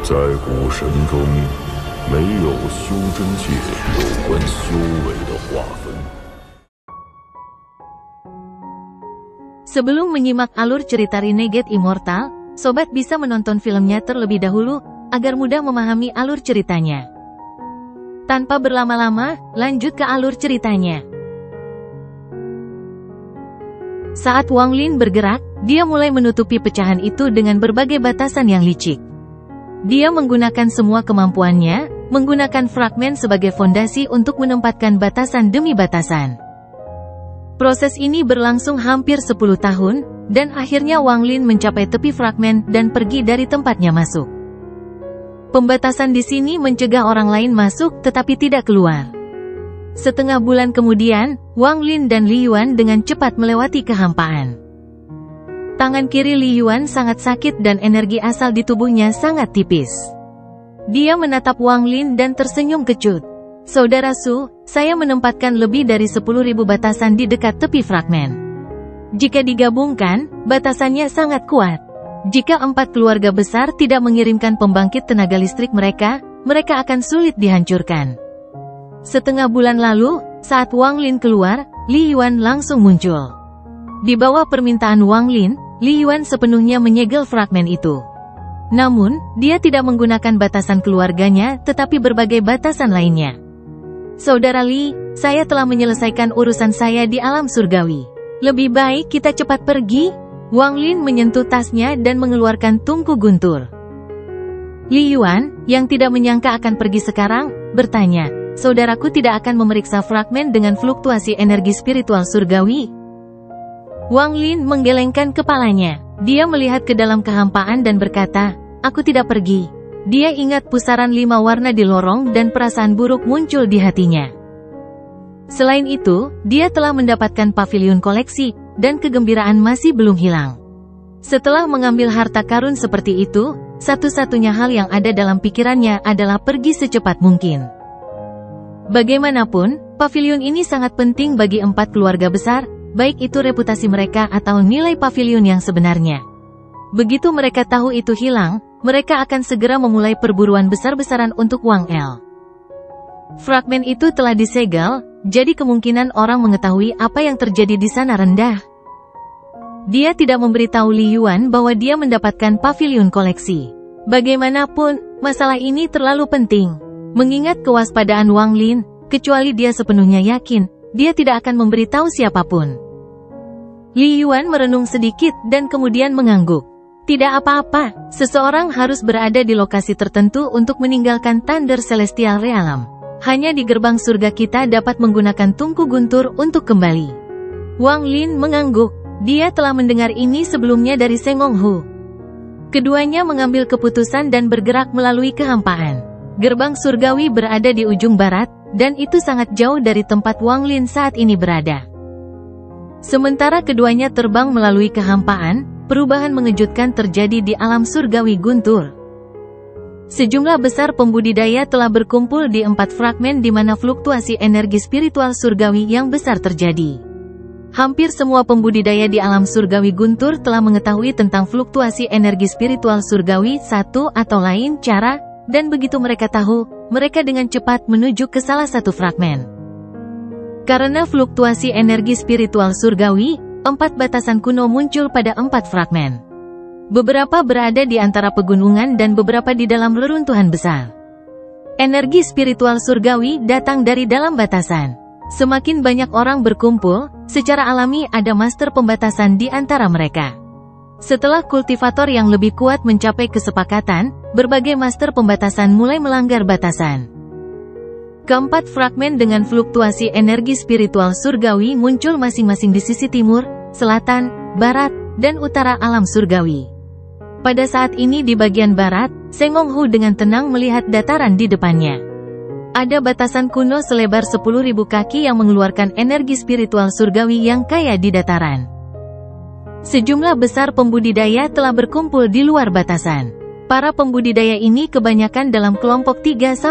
在古神中，没有修真界有关修为的划分。Sebelum menyimak alur cerita Renegade Immortal, sobat bisa menonton filmnya terlebih dahulu, agar mudah memahami alur ceritanya. Tanpa berlama-lama, lanjut ke alur ceritanya. Saat Wang Lin bergerak, dia mulai menutupi pecahan itu dengan berbagai batasan yang licik. Dia menggunakan semua kemampuannya, menggunakan fragmen sebagai fondasi untuk menempatkan batasan demi batasan. Proses ini berlangsung hampir 10 tahun, dan akhirnya Wang Lin mencapai tepi fragmen dan pergi dari tempatnya masuk. Pembatasan di sini mencegah orang lain masuk tetapi tidak keluar. Setengah bulan kemudian, Wang Lin dan Li Yuan dengan cepat melewati kehampaan. Tangan kiri Li Yuan sangat sakit dan energi asal di tubuhnya sangat tipis. Dia menatap Wang Lin dan tersenyum kecut. Saudara Su, saya menempatkan lebih dari 10.000 batasan di dekat tepi fragmen. Jika digabungkan, batasannya sangat kuat. Jika 4 keluarga besar tidak mengirimkan pembangkit tenaga listrik mereka akan sulit dihancurkan. Setengah bulan lalu, saat Wang Lin keluar, Li Yuan langsung muncul. Di bawah permintaan Wang Lin, Li Yuan sepenuhnya menyegel fragmen itu. Namun, dia tidak menggunakan batasan keluarganya, tetapi berbagai batasan lainnya. Saudara Li, saya telah menyelesaikan urusan saya di alam surgawi. Lebih baik kita cepat pergi. Wang Lin menyentuh tasnya dan mengeluarkan tungku guntur. Li Yuan, yang tidak menyangka akan pergi sekarang, bertanya, saudaraku tidak akan memeriksa fragmen dengan fluktuasi energi spiritual surgawi? Wang Lin menggelengkan kepalanya. Dia melihat ke dalam kehampaan dan berkata, aku tidak pergi. Dia ingat pusaran 5 warna di lorong dan perasaan buruk muncul di hatinya. Selain itu, dia telah mendapatkan pavilion koleksi, dan kegembiraan masih belum hilang. Setelah mengambil harta karun seperti itu, satu-satunya hal yang ada dalam pikirannya adalah pergi secepat mungkin. Bagaimanapun, pavilion ini sangat penting bagi 4 keluarga besar, baik itu reputasi mereka atau nilai pavilion yang sebenarnya. Begitu mereka tahu itu hilang, mereka akan segera memulai perburuan besar-besaran untuk Wang El. Fragmen itu telah disegel, jadi kemungkinan orang mengetahui apa yang terjadi di sana rendah. Dia tidak memberitahu Li Yuan bahwa dia mendapatkan pavilion koleksi. Bagaimanapun, masalah ini terlalu penting. Mengingat kewaspadaan Wang Lin, kecuali dia sepenuhnya yakin, dia tidak akan memberitahu siapapun. Li Yuan merenung sedikit dan kemudian mengangguk. Tidak apa-apa, seseorang harus berada di lokasi tertentu untuk meninggalkan Thunder Celestial Realm. Hanya di gerbang surga kita dapat menggunakan tungku guntur untuk kembali. Wang Lin mengangguk. Dia telah mendengar ini sebelumnya dari Seng Ong Hu. Keduanya mengambil keputusan dan bergerak melalui kehampaan. Gerbang surgawi berada di ujung barat, dan itu sangat jauh dari tempat Wang Lin saat ini berada. Sementara keduanya terbang melalui kehampaan, perubahan mengejutkan terjadi di alam surgawi guntur. Sejumlah besar pembudidaya telah berkumpul di 4 fragmen di mana fluktuasi energi spiritual surgawi yang besar terjadi. Hampir semua pembudidaya di alam surgawi guntur telah mengetahui tentang fluktuasi energi spiritual surgawi satu atau lain cara, dan begitu mereka tahu, mereka dengan cepat menuju ke salah satu fragmen. Karena fluktuasi energi spiritual surgawi, 4 batasan kuno muncul pada 4 fragmen. Beberapa berada di antara pegunungan dan beberapa di dalam reruntuhan besar. Energi spiritual surgawi datang dari dalam batasan. Semakin banyak orang berkumpul, secara alami ada master pembatasan di antara mereka. Setelah kultivator yang lebih kuat mencapai kesepakatan, berbagai master pembatasan mulai melanggar batasan. Keempat fragmen dengan fluktuasi energi spiritual surgawi muncul masing-masing di sisi timur, selatan, barat, dan utara alam surgawi. Pada saat ini di bagian barat, Seng Ong Hu dengan tenang melihat dataran di depannya. Ada batasan kuno selebar 10.000 kaki yang mengeluarkan energi spiritual surgawi yang kaya di dataran. Sejumlah besar pembudidaya telah berkumpul di luar batasan. Para pembudidaya ini kebanyakan dalam kelompok 3-5.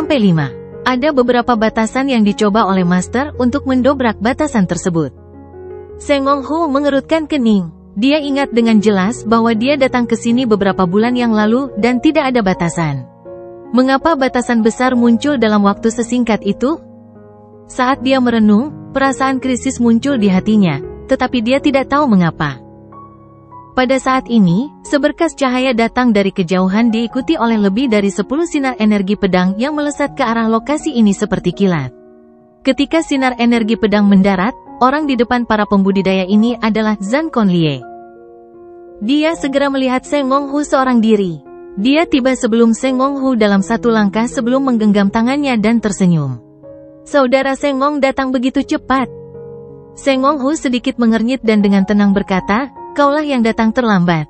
Ada beberapa batasan yang dicoba oleh master untuk mendobrak batasan tersebut. Seng Ong Hu mengerutkan kening. Dia ingat dengan jelas bahwa dia datang ke sini beberapa bulan yang lalu dan tidak ada batasan. Mengapa batasan besar muncul dalam waktu sesingkat itu? Saat dia merenung, perasaan krisis muncul di hatinya, tetapi dia tidak tahu mengapa. Pada saat ini, seberkas cahaya datang dari kejauhan diikuti oleh lebih dari 10 sinar energi pedang yang melesat ke arah lokasi ini seperti kilat. Ketika sinar energi pedang mendarat, orang di depan para pembudidaya ini adalah Zhan Conlie. Dia segera melihat Seng Ngonghu seorang diri. Dia tiba sebelum Seng Ngonghu dalam satu langkah sebelum menggenggam tangannya dan tersenyum. Saudara Seng Ngong datang begitu cepat. Seng Ngonghu sedikit mengernyit dan dengan tenang berkata, "Kaulah yang datang terlambat."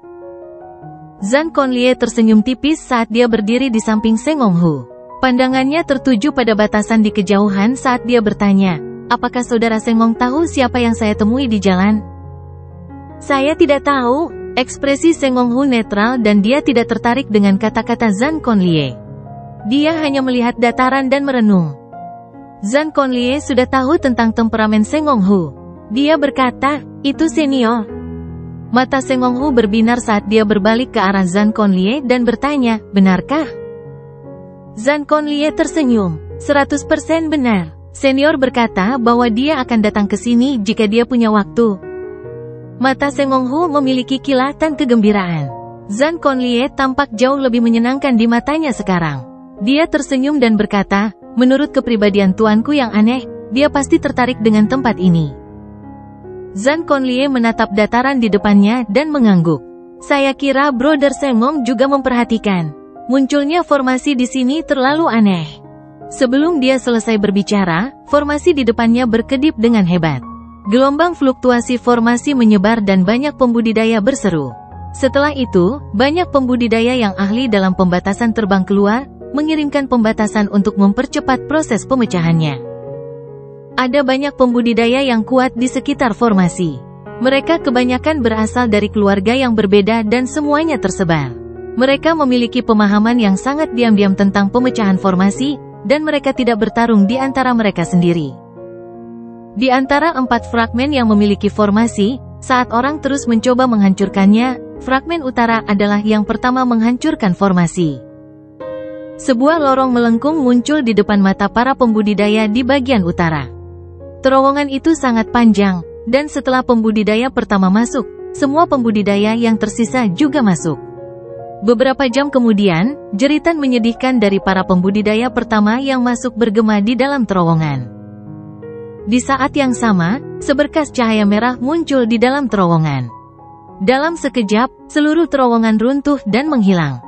Zhan Conlie tersenyum tipis saat dia berdiri di samping Seng Ngonghu. Pandangannya tertuju pada batasan di kejauhan saat dia bertanya, "Apakah saudara Seng Ngong tahu siapa yang saya temui di jalan?" "Saya tidak tahu." Ekspresi Seng Ngonghu netral dan dia tidak tertarik dengan kata-kata Zhan Conlie. Dia hanya melihat dataran dan merenung. Zhan Conlie sudah tahu tentang temperamen Seng Ngonghu. Dia berkata, "Itu senior." Mata Seng Ngonghu berbinar saat dia berbalik ke arah Zhan Conlie dan bertanya, "Benarkah?" Zhan Conlie tersenyum. 100% benar. Senior berkata bahwa dia akan datang ke sini jika dia punya waktu. Mata Seng Ngonghu memiliki kilatan kegembiraan. Zhan Conlie tampak jauh lebih menyenangkan di matanya sekarang. Dia tersenyum dan berkata, "Menurut kepribadian tuanku yang aneh, dia pasti tertarik dengan tempat ini." Zhan Conlie menatap dataran di depannya dan mengangguk. "Saya kira Brother Seng Ngong juga memperhatikan. Munculnya formasi di sini terlalu aneh." Sebelum dia selesai berbicara, formasi di depannya berkedip dengan hebat. Gelombang fluktuasi formasi menyebar dan banyak pembudidaya berseru. Setelah itu, banyak pembudidaya yang ahli dalam pembatasan terbang keluar, mengirimkan pembatasan untuk mempercepat proses pemecahannya. Ada banyak pembudidaya yang kuat di sekitar formasi. Mereka kebanyakan berasal dari keluarga yang berbeda dan semuanya tersebar. Mereka memiliki pemahaman yang sangat diam-diam tentang pemecahan formasi, dan mereka tidak bertarung di antara mereka sendiri. Di antara 4 fragmen yang memiliki formasi, saat orang terus mencoba menghancurkannya, fragmen utara adalah yang pertama menghancurkan formasi. Sebuah lorong melengkung muncul di depan mata para pembudidaya di bagian utara. Terowongan itu sangat panjang, dan setelah pembudidaya pertama masuk, semua pembudidaya yang tersisa juga masuk. Beberapa jam kemudian, jeritan menyedihkan dari para pembudidaya pertama yang masuk bergema di dalam terowongan. Di saat yang sama, seberkas cahaya merah muncul di dalam terowongan. Dalam sekejap, seluruh terowongan runtuh dan menghilang.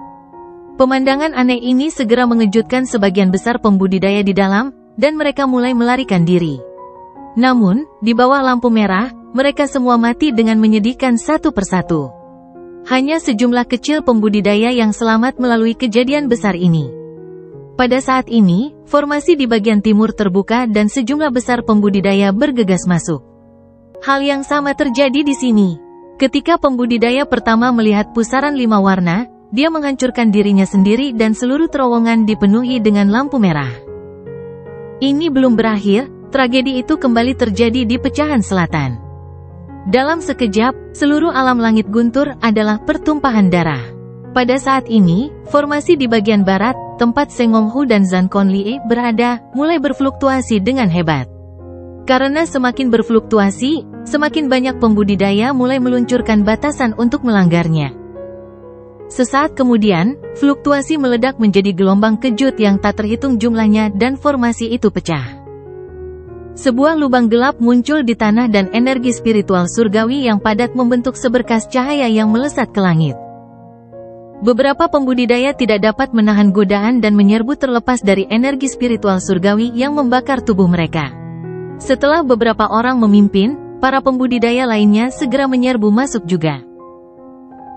Pemandangan aneh ini segera mengejutkan sebagian besar pembudidaya di dalam, dan mereka mulai melarikan diri. Namun, di bawah lampu merah, mereka semua mati dengan menyedihkan satu persatu. Hanya sejumlah kecil pembudidaya yang selamat melalui kejadian besar ini. Pada saat ini, formasi di bagian timur terbuka dan sejumlah besar pembudidaya bergegas masuk. Hal yang sama terjadi di sini. Ketika pembudidaya pertama melihat pusaran 5 warna, dia menghancurkan dirinya sendiri dan seluruh terowongan dipenuhi dengan lampu merah. Ini belum berakhir, tragedi itu kembali terjadi di pecahan selatan. Dalam sekejap, seluruh alam langit guntur adalah pertumpahan darah. Pada saat ini, formasi di bagian barat, tempat Seng Ngonghu dan Zhan Conlie berada, mulai berfluktuasi dengan hebat. Karena semakin berfluktuasi, semakin banyak pembudidaya mulai meluncurkan batasan untuk melanggarnya. Sesaat kemudian, fluktuasi meledak menjadi gelombang kejut yang tak terhitung jumlahnya dan formasi itu pecah. Sebuah lubang gelap muncul di tanah dan energi spiritual surgawi yang padat membentuk seberkas cahaya yang melesat ke langit. Beberapa pembudidaya tidak dapat menahan godaan dan menyerbu terlepas dari energi spiritual surgawi yang membakar tubuh mereka. Setelah beberapa orang memimpin, para pembudidaya lainnya segera menyerbu masuk juga.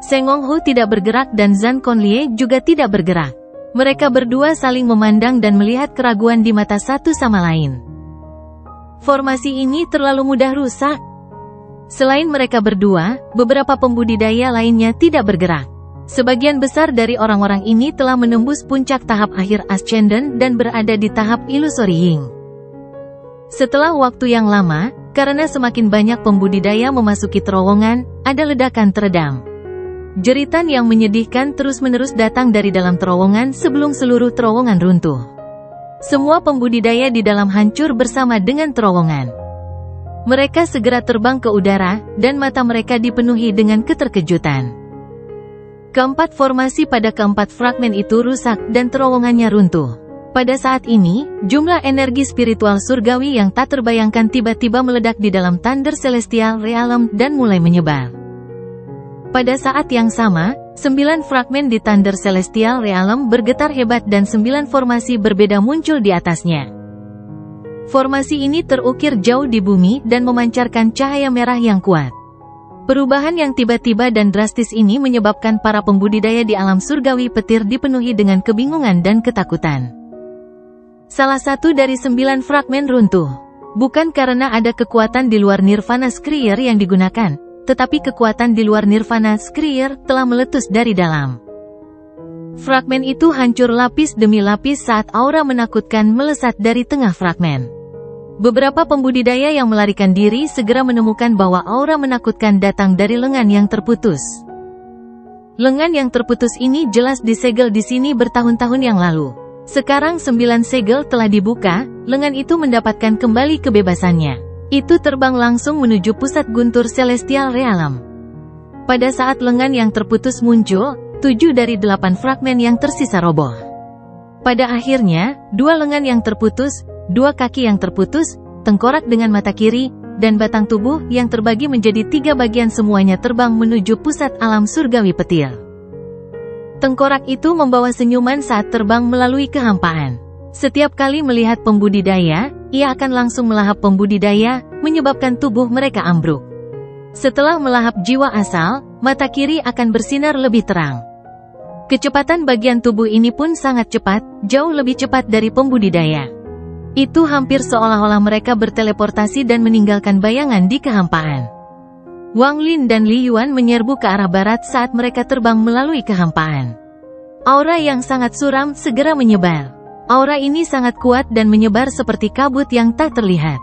Seng Ngonghu tidak bergerak dan Zhan Conlie juga tidak bergerak. Mereka berdua saling memandang dan melihat keraguan di mata satu sama lain. Formasi ini terlalu mudah rusak. Selain mereka berdua, beberapa pembudidaya lainnya tidak bergerak. Sebagian besar dari orang-orang ini telah menembus puncak tahap akhir Ascendant dan berada di tahap ilusori Ying. Setelah waktu yang lama, karena semakin banyak pembudidaya memasuki terowongan, ada ledakan teredam. Jeritan yang menyedihkan terus-menerus datang dari dalam terowongan sebelum seluruh terowongan runtuh. Semua pembudidaya di dalam hancur bersama dengan terowongan. Mereka segera terbang ke udara, dan mata mereka dipenuhi dengan keterkejutan. Keempat formasi pada keempat fragmen itu rusak dan terowongannya runtuh. Pada saat ini, jumlah energi spiritual surgawi yang tak terbayangkan tiba-tiba meledak di dalam Thunder Celestial Realm dan mulai menyebar. Pada saat yang sama, 9 fragmen di Thunder Celestial Realm bergetar hebat dan 9 formasi berbeda muncul di atasnya. Formasi ini terukir jauh di bumi dan memancarkan cahaya merah yang kuat. Perubahan yang tiba-tiba dan drastis ini menyebabkan para pembudidaya di alam surgawi petir dipenuhi dengan kebingungan dan ketakutan. Salah satu dari 9 fragmen runtuh. Bukan karena ada kekuatan di luar Nirvana Scryer yang digunakan, tetapi kekuatan di luar Nirvana Scryer telah meletus dari dalam. Fragmen itu hancur lapis demi lapis saat aura menakutkan melesat dari tengah fragmen. Beberapa pembudidaya yang melarikan diri segera menemukan bahwa aura menakutkan datang dari lengan yang terputus. Lengan yang terputus ini jelas disegel di sini bertahun-tahun yang lalu. Sekarang 9 segel telah dibuka, lengan itu mendapatkan kembali kebebasannya. Itu terbang langsung menuju pusat guntur Celestial Realm. Pada saat lengan yang terputus muncul, 7 dari 8 fragmen yang tersisa roboh. Pada akhirnya, 2 lengan yang terputus, 2 kaki yang terputus, tengkorak dengan mata kiri, dan batang tubuh yang terbagi menjadi 3 bagian semuanya terbang menuju pusat alam surgawi petir. Tengkorak itu membawa senyuman saat terbang melalui kehampaan. Setiap kali melihat pembudidaya, ia akan langsung melahap pembudidaya, menyebabkan tubuh mereka ambruk. Setelah melahap jiwa asal, mata kiri akan bersinar lebih terang. Kecepatan bagian tubuh ini pun sangat cepat, jauh lebih cepat dari pembudidaya. Itu hampir seolah-olah mereka berteleportasi dan meninggalkan bayangan di kehampaan. Wang Lin dan Li Yuan menyerbu ke arah barat saat mereka terbang melalui kehampaan. Aura yang sangat suram segera menyebar. Aura ini sangat kuat dan menyebar seperti kabut yang tak terlihat.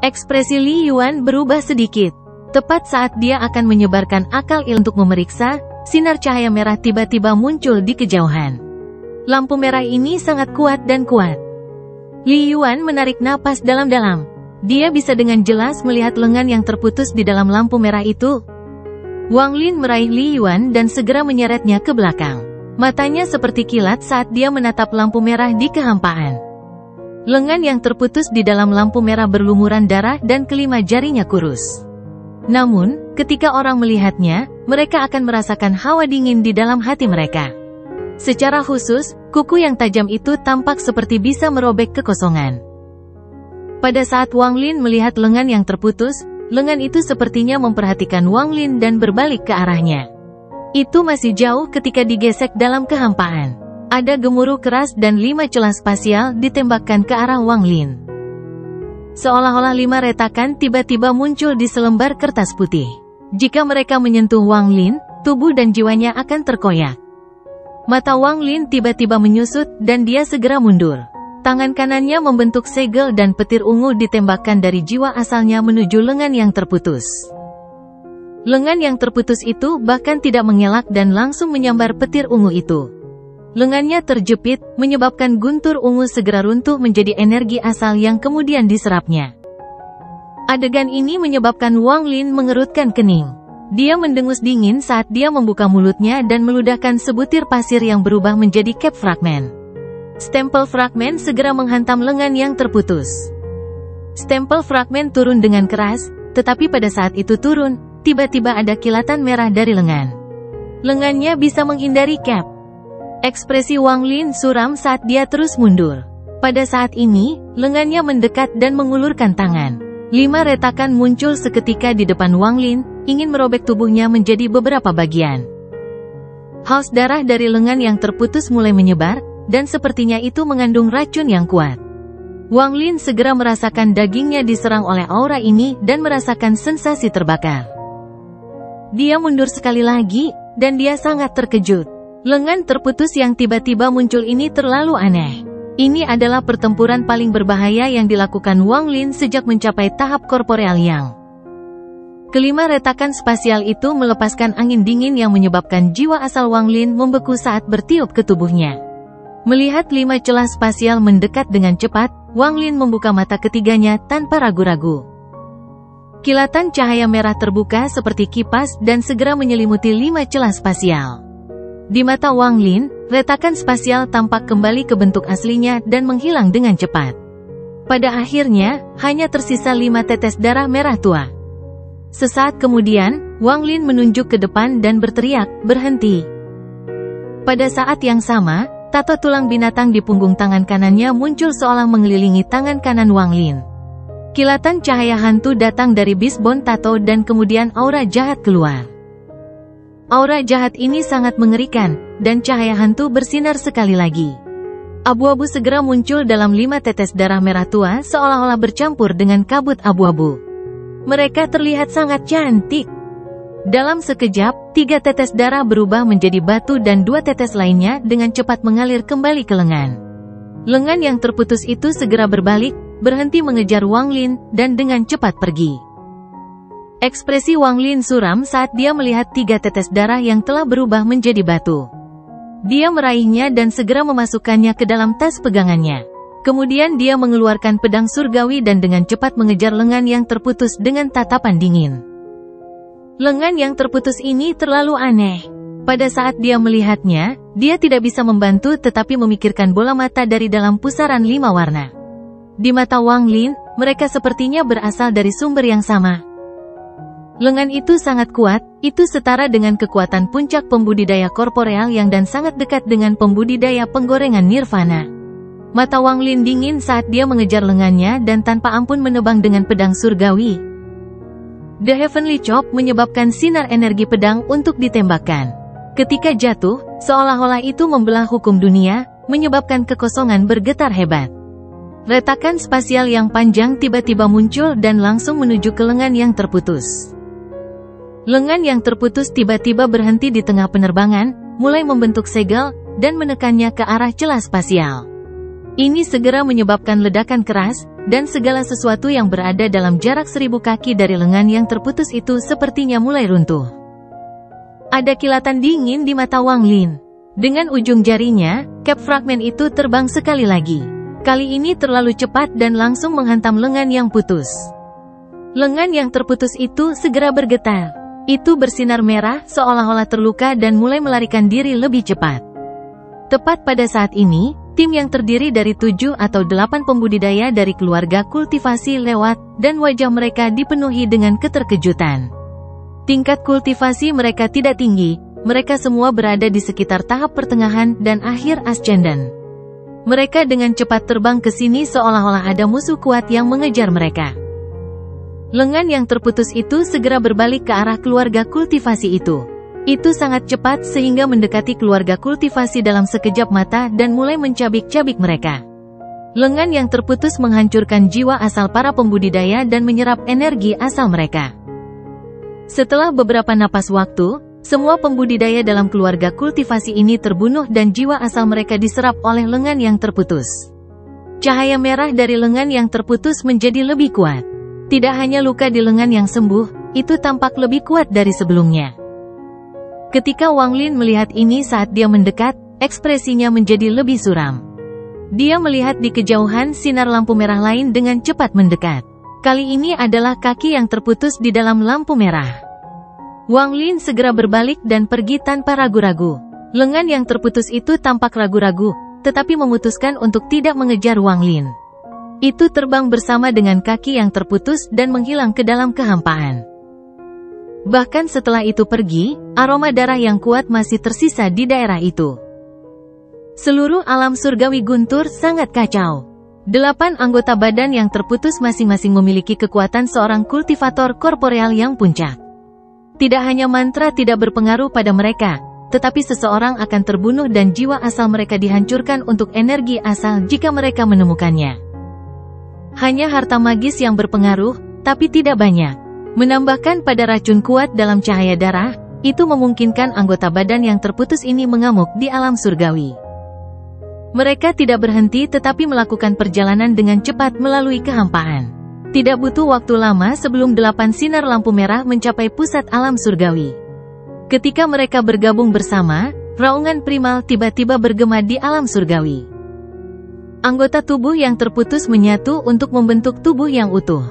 Ekspresi Li Yuan berubah sedikit. Tepat saat dia akan menyebarkan akal untuk memeriksa, sinar cahaya merah tiba-tiba muncul di kejauhan. Lampu merah ini sangat kuat dan kuat. Li Yuan menarik napas dalam-dalam. Dia bisa dengan jelas melihat lengan yang terputus di dalam lampu merah itu. Wang Lin meraih Li Yuan dan segera menyeretnya ke belakang. Matanya seperti kilat saat dia menatap lampu merah di kehampaan. Lengan yang terputus di dalam lampu merah berlumuran darah dan kelima jarinya kurus. Namun, ketika orang melihatnya, mereka akan merasakan hawa dingin di dalam hati mereka. Secara khusus, kuku yang tajam itu tampak seperti bisa merobek kekosongan. Pada saat Wang Lin melihat lengan yang terputus, lengan itu sepertinya memperhatikan Wang Lin dan berbalik ke arahnya. Itu masih jauh ketika digesek dalam kehampaan. Ada gemuruh keras dan 5 celah spasial ditembakkan ke arah Wang Lin. Seolah-olah 5 retakan tiba-tiba muncul di selembar kertas putih. Jika mereka menyentuh Wang Lin, tubuh dan jiwanya akan terkoyak. Mata Wang Lin tiba-tiba menyusut dan dia segera mundur. Tangan kanannya membentuk segel dan petir ungu ditembakkan dari jiwa asalnya menuju lengan yang terputus. Lengan yang terputus itu bahkan tidak mengelak dan langsung menyambar petir ungu itu. Lengannya terjepit, menyebabkan guntur ungu segera runtuh menjadi energi asal yang kemudian diserapnya. Adegan ini menyebabkan Wang Lin mengerutkan kening. Dia mendengus dingin saat dia membuka mulutnya dan meludahkan sebutir pasir yang berubah menjadi cap fragmen. Stempel fragmen segera menghantam lengan yang terputus. Stempel fragmen turun dengan keras, tetapi pada saat itu turun, tiba-tiba ada kilatan merah dari lengan. Lengannya bisa menghindari cap. Ekspresi Wang Lin suram saat dia terus mundur. Pada saat ini, lengannya mendekat dan mengulurkan tangan. 5 retakan muncul seketika di depan Wang Lin, ingin merobek tubuhnya menjadi beberapa bagian. Haus darah dari lengan yang terputus mulai menyebar, dan sepertinya itu mengandung racun yang kuat. Wang Lin segera merasakan dagingnya diserang oleh aura ini dan merasakan sensasi terbakar. Dia mundur sekali lagi, dan dia sangat terkejut. Lengan terputus yang tiba-tiba muncul ini terlalu aneh. Ini adalah pertempuran paling berbahaya yang dilakukan Wang Lin sejak mencapai tahap korporeal yang. Kelima retakan spasial itu melepaskan angin dingin yang menyebabkan jiwa asal Wang Lin membeku saat bertiup ke tubuhnya. Melihat 5 celah spasial mendekat dengan cepat, Wang Lin membuka mata ketiganya tanpa ragu-ragu. Kilatan cahaya merah terbuka seperti kipas dan segera menyelimuti 5 celah spasial. Di mata Wang Lin, retakan spasial tampak kembali ke bentuk aslinya dan menghilang dengan cepat. Pada akhirnya, hanya tersisa 5 tetes darah merah tua. Sesaat kemudian, Wang Lin menunjuk ke depan dan berteriak, "Berhenti!" Pada saat yang sama, tato tulang binatang di punggung tangan kanannya muncul seolah mengelilingi tangan kanan Wang Lin. Kilatan cahaya hantu datang dari Beastbone Tato dan kemudian aura jahat keluar. Aura jahat ini sangat mengerikan, dan cahaya hantu bersinar sekali lagi. Abu-abu segera muncul dalam 5 tetes darah merah tua seolah-olah bercampur dengan kabut abu-abu. Mereka terlihat sangat cantik. Dalam sekejap, 3 tetes darah berubah menjadi batu dan 2 tetes lainnya dengan cepat mengalir kembali ke lengan. Lengan yang terputus itu segera berbalik, berhenti mengejar Wang Lin, dan dengan cepat pergi. Ekspresi Wang Lin suram saat dia melihat 3 tetes darah yang telah berubah menjadi batu. Dia meraihnya dan segera memasukkannya ke dalam tas pegangannya. Kemudian dia mengeluarkan pedang surgawi dan dengan cepat mengejar lengan yang terputus dengan tatapan dingin. Lengan yang terputus ini terlalu aneh. Pada saat dia melihatnya, dia tidak bisa membantu tetapi memikirkan bola mata dari dalam pusaran 5 warna. Di mata Wang Lin, mereka sepertinya berasal dari sumber yang sama. Lengan itu sangat kuat, itu setara dengan kekuatan puncak pembudidaya korporeal yang dan sangat dekat dengan pembudidaya penggorengan nirvana. Mata Wang Lin dingin saat dia mengejar lengannya dan tanpa ampun menebang dengan pedang surgawi. The Heavenly Chop menyebabkan sinar energi pedang untuk ditembakkan. Ketika jatuh, seolah-olah itu membelah hukum dunia, menyebabkan kekosongan bergetar hebat. Retakan spasial yang panjang tiba-tiba muncul dan langsung menuju ke lengan yang terputus. Lengan yang terputus tiba-tiba berhenti di tengah penerbangan, mulai membentuk segel, dan menekannya ke arah celah spasial. Ini segera menyebabkan ledakan keras, dan segala sesuatu yang berada dalam jarak 1000 kaki dari lengan yang terputus itu sepertinya mulai runtuh. Ada kilatan dingin di mata Wang Lin. Dengan ujung jarinya, cap fragmen itu terbang sekali lagi. Kali ini terlalu cepat dan langsung menghantam lengan yang putus. Lengan yang terputus itu segera bergetar. Itu bersinar merah, seolah-olah terluka dan mulai melarikan diri lebih cepat. Tepat pada saat ini, tim yang terdiri dari 7 atau 8 pembudidaya dari keluarga kultivasi lewat, dan wajah mereka dipenuhi dengan keterkejutan. Tingkat kultivasi mereka tidak tinggi, mereka semua berada di sekitar tahap pertengahan dan akhir ascendant. Mereka dengan cepat terbang ke sini seolah-olah ada musuh kuat yang mengejar mereka. Lengan yang terputus itu segera berbalik ke arah keluarga kultivasi itu. Itu sangat cepat sehingga mendekati keluarga kultivasi dalam sekejap mata dan mulai mencabik-cabik mereka. Lengan yang terputus menghancurkan jiwa asal para pembudidaya dan menyerap energi asal mereka. Setelah beberapa napas waktu, semua pembudidaya dalam keluarga kultivasi ini terbunuh dan jiwa asal mereka diserap oleh lengan yang terputus. Cahaya merah dari lengan yang terputus menjadi lebih kuat. Tidak hanya luka di lengan yang sembuh, itu tampak lebih kuat dari sebelumnya. Ketika Wang Lin melihat ini saat dia mendekat, ekspresinya menjadi lebih suram. Dia melihat di kejauhan sinar lampu merah lain dengan cepat mendekat. Kali ini adalah kaki yang terputus di dalam lampu merah. Wang Lin segera berbalik dan pergi tanpa ragu-ragu. Lengan yang terputus itu tampak ragu-ragu, tetapi memutuskan untuk tidak mengejar Wang Lin. Itu terbang bersama dengan kaki yang terputus dan menghilang ke dalam kehampaan. Bahkan setelah itu pergi, aroma darah yang kuat masih tersisa di daerah itu. Seluruh alam surgawi guntur sangat kacau. 8 anggota badan yang terputus masing-masing memiliki kekuatan seorang kultivator korporeal yang puncak. Tidak hanya mantra tidak berpengaruh pada mereka, tetapi seseorang akan terbunuh dan jiwa asal mereka dihancurkan untuk energi asal jika mereka menemukannya. Hanya harta magis yang berpengaruh, tapi tidak banyak. Menambahkan pada racun kuat dalam cahaya darah, itu memungkinkan anggota badan yang terputus ini mengamuk di alam surgawi. Mereka tidak berhenti tetapi melakukan perjalanan dengan cepat melalui kehampaan. Tidak butuh waktu lama sebelum 8 sinar lampu merah mencapai pusat alam surgawi. Ketika mereka bergabung bersama, raungan primal tiba-tiba bergema di alam surgawi. Anggota tubuh yang terputus menyatu untuk membentuk tubuh yang utuh.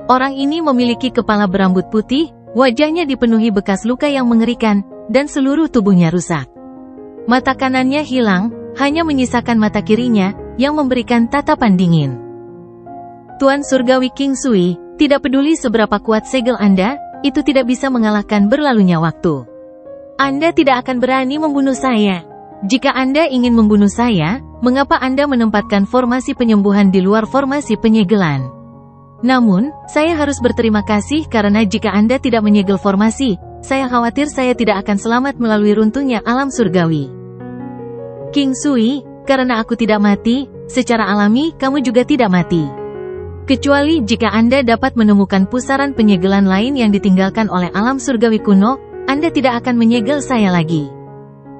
Orang ini memiliki kepala berambut putih, wajahnya dipenuhi bekas luka yang mengerikan, dan seluruh tubuhnya rusak. Mata kanannya hilang, hanya menyisakan mata kirinya, yang memberikan tatapan dingin. Tuan Surgawi King Sui, tidak peduli seberapa kuat segel Anda, itu tidak bisa mengalahkan berlalunya waktu. Anda tidak akan berani membunuh saya. Jika Anda ingin membunuh saya, mengapa Anda menempatkan formasi penyembuhan di luar formasi penyegelan? Namun, saya harus berterima kasih karena jika Anda tidak menyegel formasi, saya khawatir saya tidak akan selamat melalui runtuhnya alam surgawi. King Sui, karena aku tidak mati, secara alami kamu juga tidak mati. Kecuali jika Anda dapat menemukan pusaran penyegelan lain yang ditinggalkan oleh alam surgawi kuno, Anda tidak akan menyegel saya lagi.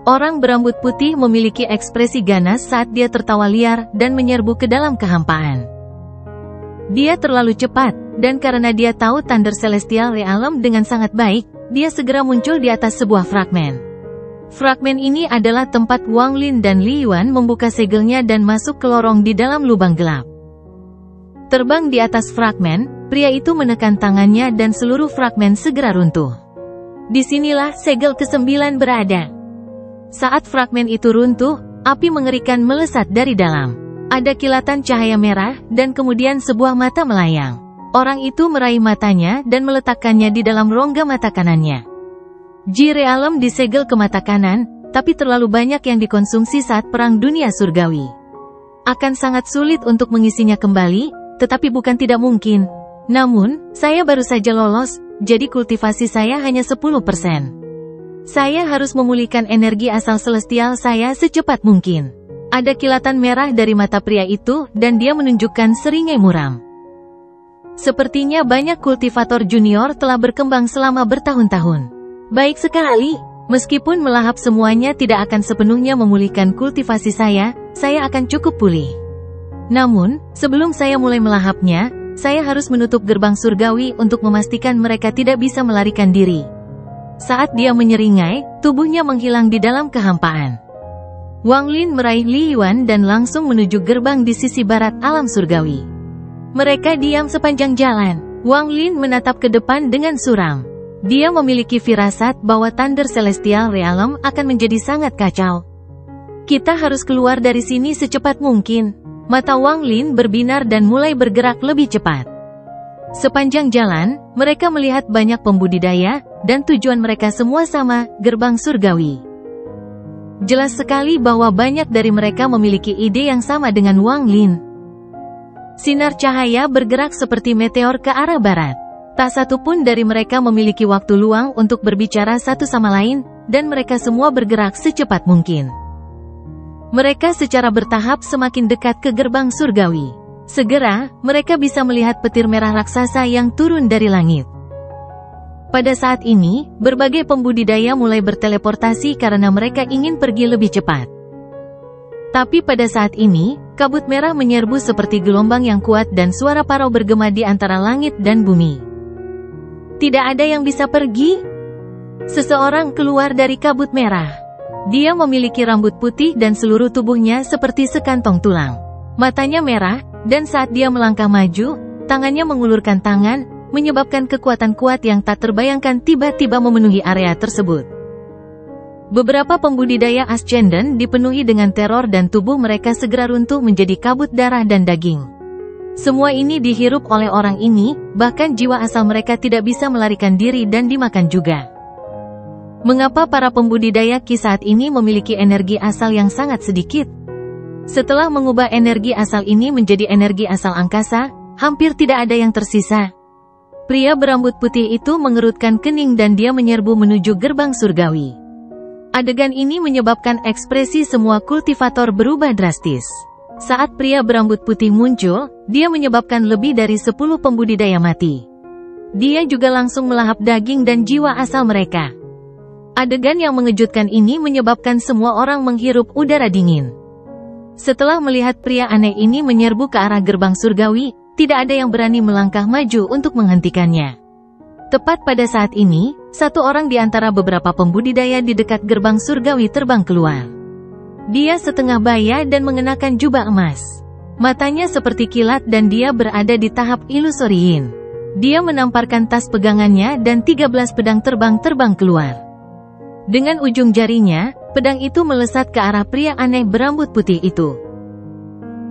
Orang berambut putih memiliki ekspresi ganas saat dia tertawa liar dan menyerbu ke dalam kehampaan. Dia terlalu cepat, dan karena dia tahu Thunder Celestial Realm dengan sangat baik, dia segera muncul di atas sebuah fragmen. Fragmen ini adalah tempat Wang Lin dan Li Yuan membuka segelnya dan masuk ke lorong di dalam lubang gelap. Terbang di atas fragmen, pria itu menekan tangannya dan seluruh fragmen segera runtuh. Disinilah segel ke-9 berada. Saat fragmen itu runtuh, api mengerikan melesat dari dalam. Ada kilatan cahaya merah, dan kemudian sebuah mata melayang. Orang itu meraih matanya dan meletakkannya di dalam rongga mata kanannya. Ji Realem disegel ke mata kanan, tapi terlalu banyak yang dikonsumsi saat Perang Dunia Surgawi. Akan sangat sulit untuk mengisinya kembali, tetapi bukan tidak mungkin. Namun, saya baru saja lolos, jadi kultivasi saya hanya 10%. Saya harus memulihkan energi asal celestial saya secepat mungkin. Ada kilatan merah dari mata pria itu, dan dia menunjukkan seringai muram. Sepertinya banyak kultivator junior telah berkembang selama bertahun-tahun. Baik sekali, meskipun melahap semuanya tidak akan sepenuhnya memulihkan kultivasi saya akan cukup pulih. Namun, sebelum saya mulai melahapnya, saya harus menutup gerbang surgawi untuk memastikan mereka tidak bisa melarikan diri. Saat dia menyeringai, tubuhnya menghilang di dalam kehampaan. Wang Lin meraih Li Yuan dan langsung menuju gerbang di sisi barat alam surgawi. Mereka diam sepanjang jalan. Wang Lin menatap ke depan dengan suram. Dia memiliki firasat bahwa Thunder Celestial Realm akan menjadi sangat kacau. Kita harus keluar dari sini secepat mungkin. Mata Wang Lin berbinar dan mulai bergerak lebih cepat. Sepanjang jalan, mereka melihat banyak pembudidaya, dan tujuan mereka semua sama, gerbang surgawi. Jelas sekali bahwa banyak dari mereka memiliki ide yang sama dengan Wang Lin. Sinar cahaya bergerak seperti meteor ke arah barat. Tak satu pun dari mereka memiliki waktu luang untuk berbicara satu sama lain, dan mereka semua bergerak secepat mungkin. Mereka secara bertahap semakin dekat ke gerbang surgawi. Segera, mereka bisa melihat petir merah raksasa yang turun dari langit. Pada saat ini, berbagai pembudidaya mulai berteleportasi karena mereka ingin pergi lebih cepat. Tapi pada saat ini, kabut merah menyerbu seperti gelombang yang kuat dan suara parau bergema di antara langit dan bumi. Tidak ada yang bisa pergi. Seseorang keluar dari kabut merah. Dia memiliki rambut putih dan seluruh tubuhnya seperti sekantong tulang. Matanya merah, dan saat dia melangkah maju, tangannya mengulurkan tangan, menyebabkan kekuatan kuat yang tak terbayangkan tiba-tiba memenuhi area tersebut. Beberapa pembudidaya Ascendant dipenuhi dengan teror dan tubuh mereka segera runtuh menjadi kabut darah dan daging. Semua ini dihirup oleh orang ini, bahkan jiwa asal mereka tidak bisa melarikan diri dan dimakan juga. Mengapa para pembudidaya Ki saat ini memiliki energi asal yang sangat sedikit? Setelah mengubah energi asal ini menjadi energi asal angkasa, hampir tidak ada yang tersisa. Pria berambut putih itu mengerutkan kening dan dia menyerbu menuju gerbang surgawi. Adegan ini menyebabkan ekspresi semua kultivator berubah drastis. Saat pria berambut putih muncul, dia menyebabkan lebih dari 10 pembudidaya mati. Dia juga langsung melahap daging dan jiwa asal mereka. Adegan yang mengejutkan ini menyebabkan semua orang menghirup udara dingin. Setelah melihat pria aneh ini menyerbu ke arah gerbang surgawi, tidak ada yang berani melangkah maju untuk menghentikannya. Tepat pada saat ini, satu orang di antara beberapa pembudidaya di dekat gerbang surgawi terbang keluar. Dia setengah baya dan mengenakan jubah emas. Matanya seperti kilat dan dia berada di tahap ilusoriin. Dia menamparkan tas pegangannya dan 13 pedang terbang keluar. Dengan ujung jarinya, pedang itu melesat ke arah pria aneh berambut putih itu.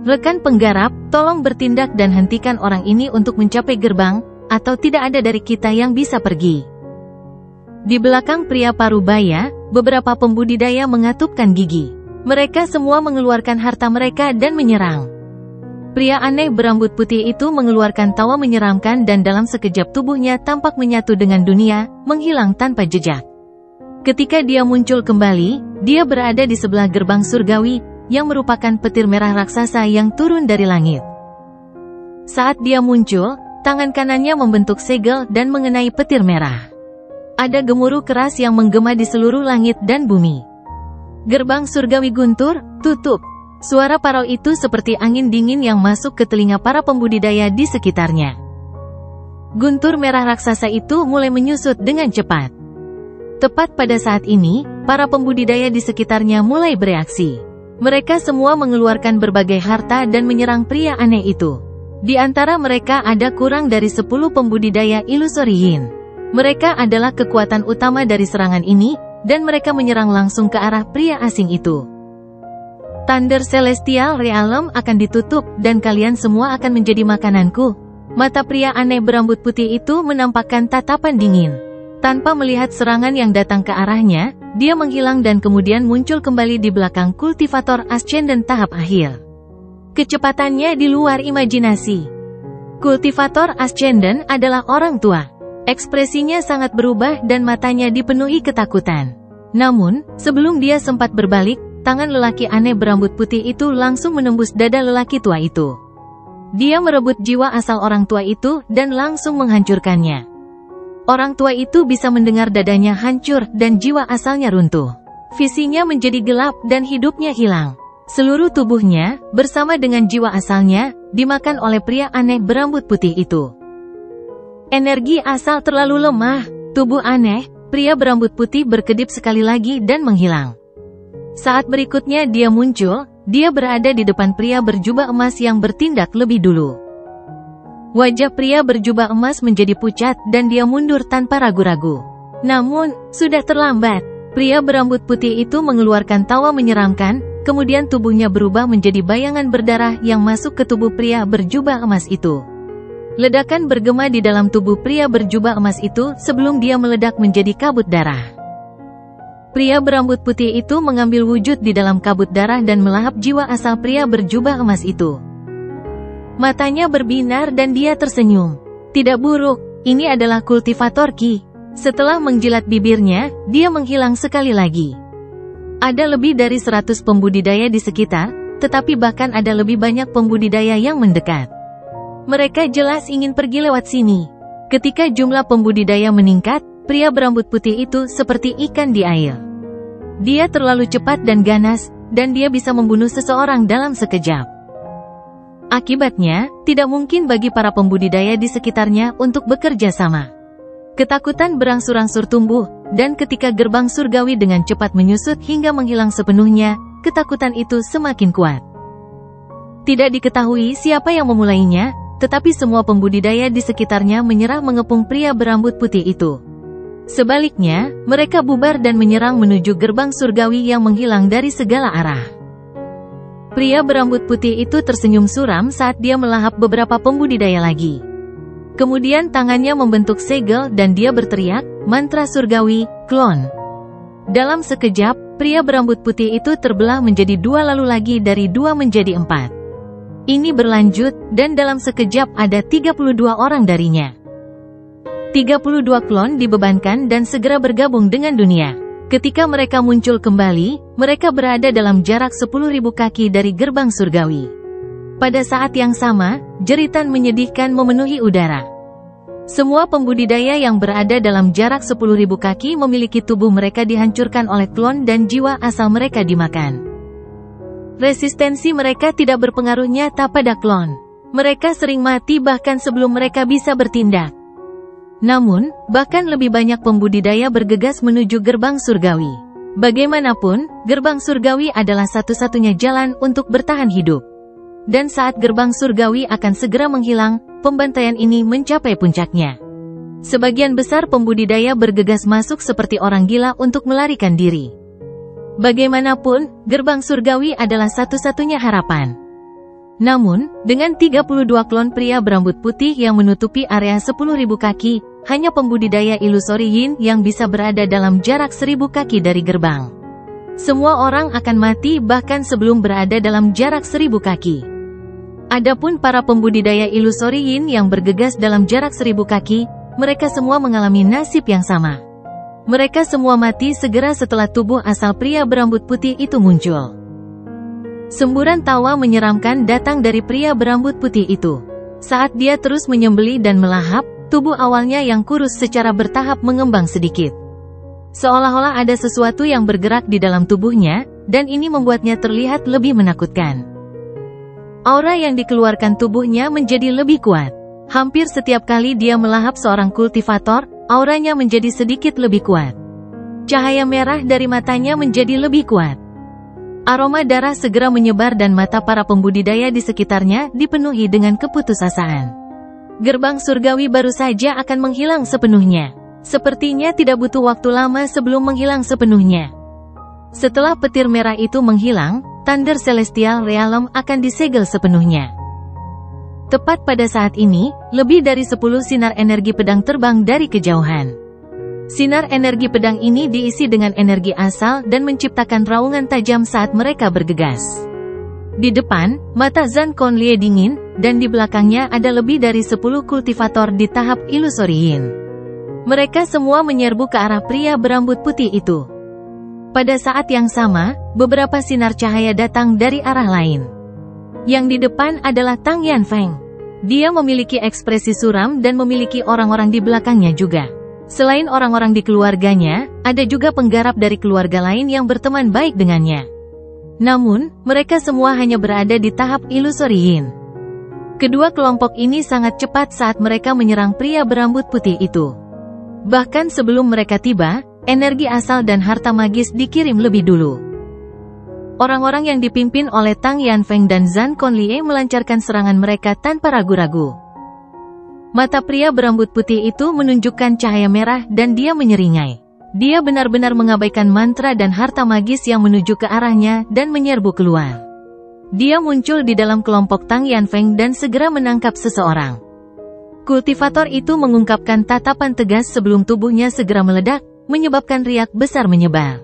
Rekan penggarap, tolong bertindak dan hentikan orang ini untuk mencapai gerbang, atau tidak ada dari kita yang bisa pergi. Di belakang pria parubaya, beberapa pembudidaya mengatupkan gigi. Mereka semua mengeluarkan harta mereka dan menyerang. Pria aneh berambut putih itu mengeluarkan tawa menyeramkan dan dalam sekejap tubuhnya tampak menyatu dengan dunia, menghilang tanpa jejak. Ketika dia muncul kembali, dia berada di sebelah gerbang surgawi, yang merupakan petir merah raksasa yang turun dari langit. Saat dia muncul, tangan kanannya membentuk segel dan mengenai petir merah. Ada gemuruh keras yang menggema di seluruh langit dan bumi. Gerbang surgawi guntur, tutup. Suara parau itu seperti angin dingin yang masuk ke telinga para pembudidaya di sekitarnya. Guntur merah raksasa itu mulai menyusut dengan cepat. Tepat pada saat ini, para pembudidaya di sekitarnya mulai bereaksi. Mereka semua mengeluarkan berbagai harta dan menyerang pria aneh itu. Di antara mereka ada kurang dari 10 pembudidaya ilusoriin. Mereka adalah kekuatan utama dari serangan ini, dan mereka menyerang langsung ke arah pria asing itu. Thunder Celestial Realm akan ditutup, dan kalian semua akan menjadi makananku. Mata pria aneh berambut putih itu menampakkan tatapan dingin. Tanpa melihat serangan yang datang ke arahnya, dia menghilang dan kemudian muncul kembali di belakang kultivator Ascendant tahap akhir. Kecepatannya di luar imajinasi. Kultivator Ascendant adalah orang tua. Ekspresinya sangat berubah dan matanya dipenuhi ketakutan. Namun, sebelum dia sempat berbalik, tangan lelaki aneh berambut putih itu langsung menembus dada lelaki tua itu. Dia merebut jiwa asal orang tua itu dan langsung menghancurkannya. Orang tua itu bisa mendengar dadanya hancur dan jiwa asalnya runtuh. Visinya menjadi gelap dan hidupnya hilang. Seluruh tubuhnya, bersama dengan jiwa asalnya, dimakan oleh pria aneh berambut putih itu. Energi asal terlalu lemah, tubuh aneh, pria berambut putih berkedip sekali lagi dan menghilang. Saat berikutnya dia muncul, dia berada di depan pria berjubah emas yang bertindak lebih dulu. Wajah pria berjubah emas menjadi pucat dan dia mundur tanpa ragu-ragu. Namun, sudah terlambat. Pria berambut putih itu mengeluarkan tawa menyeramkan, kemudian tubuhnya berubah menjadi bayangan berdarah yang masuk ke tubuh pria berjubah emas itu. Ledakan bergema di dalam tubuh pria berjubah emas itu sebelum dia meledak menjadi kabut darah. Pria berambut putih itu mengambil wujud di dalam kabut darah dan melahap jiwa asal pria berjubah emas itu. Matanya berbinar dan dia tersenyum. Tidak buruk, ini adalah kultivator Ki. Setelah menjilat bibirnya, dia menghilang sekali lagi. Ada lebih dari 100 pembudidaya di sekitar, tetapi bahkan ada lebih banyak pembudidaya yang mendekat. Mereka jelas ingin pergi lewat sini. Ketika jumlah pembudidaya meningkat, pria berambut putih itu seperti ikan di air. Dia terlalu cepat dan ganas, dan dia bisa membunuh seseorang dalam sekejap. Akibatnya, tidak mungkin bagi para pembudidaya di sekitarnya untuk bekerja sama. Ketakutan berangsur-angsur tumbuh, dan ketika gerbang surgawi dengan cepat menyusut hingga menghilang sepenuhnya, ketakutan itu semakin kuat. Tidak diketahui siapa yang memulainya, tetapi semua pembudidaya di sekitarnya menyerah mengepung pria berambut putih itu. Sebaliknya, mereka bubar dan menyerang menuju gerbang surgawi yang menghilang dari segala arah. Pria berambut putih itu tersenyum suram saat dia melahap beberapa pembudidaya lagi. Kemudian tangannya membentuk segel dan dia berteriak, mantra surgawi, klon. Dalam sekejap, pria berambut putih itu terbelah menjadi 2 lalu lagi dari 2 menjadi 4. Ini berlanjut, dan dalam sekejap ada 32 orang darinya. 32 klon dibebankan dan segera bergabung dengan dunia. Ketika mereka muncul kembali, mereka berada dalam jarak 10.000 kaki dari gerbang surgawi. Pada saat yang sama, jeritan menyedihkan memenuhi udara. Semua pembudidaya yang berada dalam jarak 10.000 kaki memiliki tubuh mereka dihancurkan oleh klon dan jiwa asal mereka dimakan. Resistensi mereka tidak berpengaruh nyata pada klon. Mereka sering mati bahkan sebelum mereka bisa bertindak. Namun, bahkan lebih banyak pembudidaya bergegas menuju gerbang surgawi. Bagaimanapun, gerbang surgawi adalah satu-satunya jalan untuk bertahan hidup. Dan saat gerbang surgawi akan segera menghilang, pembantaian ini mencapai puncaknya. Sebagian besar pembudidaya bergegas masuk seperti orang gila untuk melarikan diri. Bagaimanapun, gerbang surgawi adalah satu-satunya harapan. Namun, dengan 32 klon pria berambut putih yang menutupi area 10.000 kaki, hanya pembudidaya ilusori Yin yang bisa berada dalam jarak 1.000 kaki dari gerbang. Semua orang akan mati bahkan sebelum berada dalam jarak 1.000 kaki. Adapun para pembudidaya ilusori Yin yang bergegas dalam jarak 1.000 kaki, mereka semua mengalami nasib yang sama. Mereka semua mati segera setelah tubuh asal pria berambut putih itu muncul. Semburan tawa menyeramkan datang dari pria berambut putih itu. Saat dia terus menyembelih dan melahap, tubuh awalnya yang kurus secara bertahap mengembang sedikit. Seolah-olah ada sesuatu yang bergerak di dalam tubuhnya, dan ini membuatnya terlihat lebih menakutkan. Aura yang dikeluarkan tubuhnya menjadi lebih kuat. Hampir setiap kali dia melahap seorang kultivator, auranya menjadi sedikit lebih kuat. Cahaya merah dari matanya menjadi lebih kuat. Aroma darah segera menyebar dan mata para pembudidaya di sekitarnya dipenuhi dengan keputusasaan. Gerbang surgawi baru saja akan menghilang sepenuhnya. Sepertinya tidak butuh waktu lama sebelum menghilang sepenuhnya. Setelah petir merah itu menghilang, Thunder Celestial Realm akan disegel sepenuhnya. Tepat pada saat ini, lebih dari 10 sinar energi pedang terbang dari kejauhan. Sinar energi pedang ini diisi dengan energi asal dan menciptakan raungan tajam saat mereka bergegas. Di depan, mata Zhan Conlie dingin, dan di belakangnya ada lebih dari 10 kultivator di tahap ilusori Yin. Mereka semua menyerbu ke arah pria berambut putih itu. Pada saat yang sama, beberapa sinar cahaya datang dari arah lain. Yang di depan adalah Tang Yanfeng. Dia memiliki ekspresi suram dan memiliki orang-orang di belakangnya juga. Selain orang-orang di keluarganya, ada juga penggarap dari keluarga lain yang berteman baik dengannya. Namun, mereka semua hanya berada di tahap ilusori Yin. Kedua kelompok ini sangat cepat saat mereka menyerang pria berambut putih itu. Bahkan sebelum mereka tiba, energi asal dan harta magis dikirim lebih dulu. Orang-orang yang dipimpin oleh Tang Yanfeng dan Zhan Conlie melancarkan serangan mereka tanpa ragu-ragu. Mata pria berambut putih itu menunjukkan cahaya merah dan dia menyeringai. Dia benar-benar mengabaikan mantra dan harta magis yang menuju ke arahnya dan menyerbu keluar. Dia muncul di dalam kelompok Tang Yanfeng dan segera menangkap seseorang. Kultivator itu mengungkapkan tatapan tegas sebelum tubuhnya segera meledak, menyebabkan riak besar menyebar.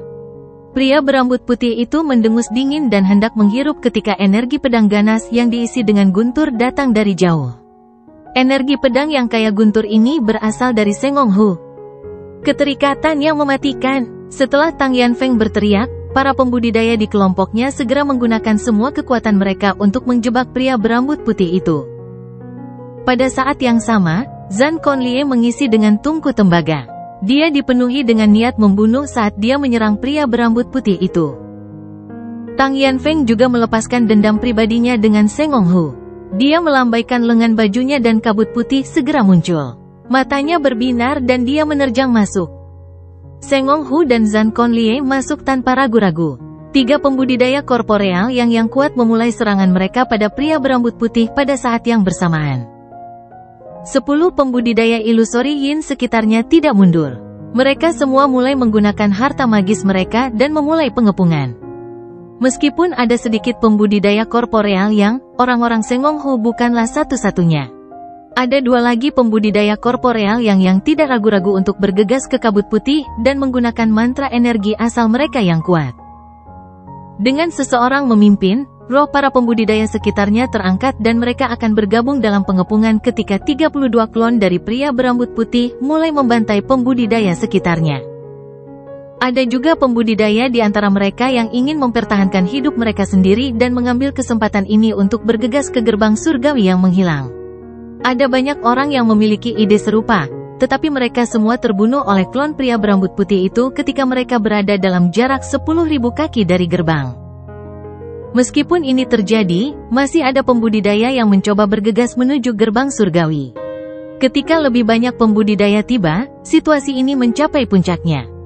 Pria berambut putih itu mendengus dingin dan hendak menghirup ketika energi pedang ganas yang diisi dengan guntur datang dari jauh. Energi pedang yang kaya guntur ini berasal dari Sengong Hu. Keterikatan yang mematikan. Setelah Tang Yanfeng berteriak, para pembudidaya di kelompoknya segera menggunakan semua kekuatan mereka untuk menjebak pria berambut putih itu. Pada saat yang sama, Zhan Conlie mengisi dengan tungku tembaga. Dia dipenuhi dengan niat membunuh saat dia menyerang pria berambut putih itu. Tang Yanfeng juga melepaskan dendam pribadinya dengan Sengong Hu. Dia melambaikan lengan bajunya dan kabut putih segera muncul. Matanya berbinar dan dia menerjang masuk. Sengong Hu dan Zhan Conlie masuk tanpa ragu-ragu. 3 pembudidaya korporeal yang kuat memulai serangan mereka pada pria berambut putih pada saat yang bersamaan. 10 pembudidaya ilusori Yin sekitarnya tidak mundur. Mereka semua mulai menggunakan harta magis mereka dan memulai pengepungan. Meskipun ada sedikit pembudidaya korporeal yang, orang-orang Sengong Hu bukanlah satu-satunya. Ada 2 lagi pembudidaya korporeal yang tidak ragu-ragu untuk bergegas ke kabut putih dan menggunakan mantra energi asal mereka yang kuat. Dengan seseorang memimpin, roh para pembudidaya sekitarnya terangkat dan mereka akan bergabung dalam pengepungan ketika 32 klon dari pria berambut putih mulai membantai pembudidaya sekitarnya. Ada juga pembudidaya di antara mereka yang ingin mempertahankan hidup mereka sendiri dan mengambil kesempatan ini untuk bergegas ke gerbang surgawi yang menghilang. Ada banyak orang yang memiliki ide serupa, tetapi mereka semua terbunuh oleh klon pria berambut putih itu ketika mereka berada dalam jarak 10.000 kaki dari gerbang. Meskipun ini terjadi, masih ada pembudidaya yang mencoba bergegas menuju gerbang surgawi. Ketika lebih banyak pembudidaya tiba, situasi ini mencapai puncaknya.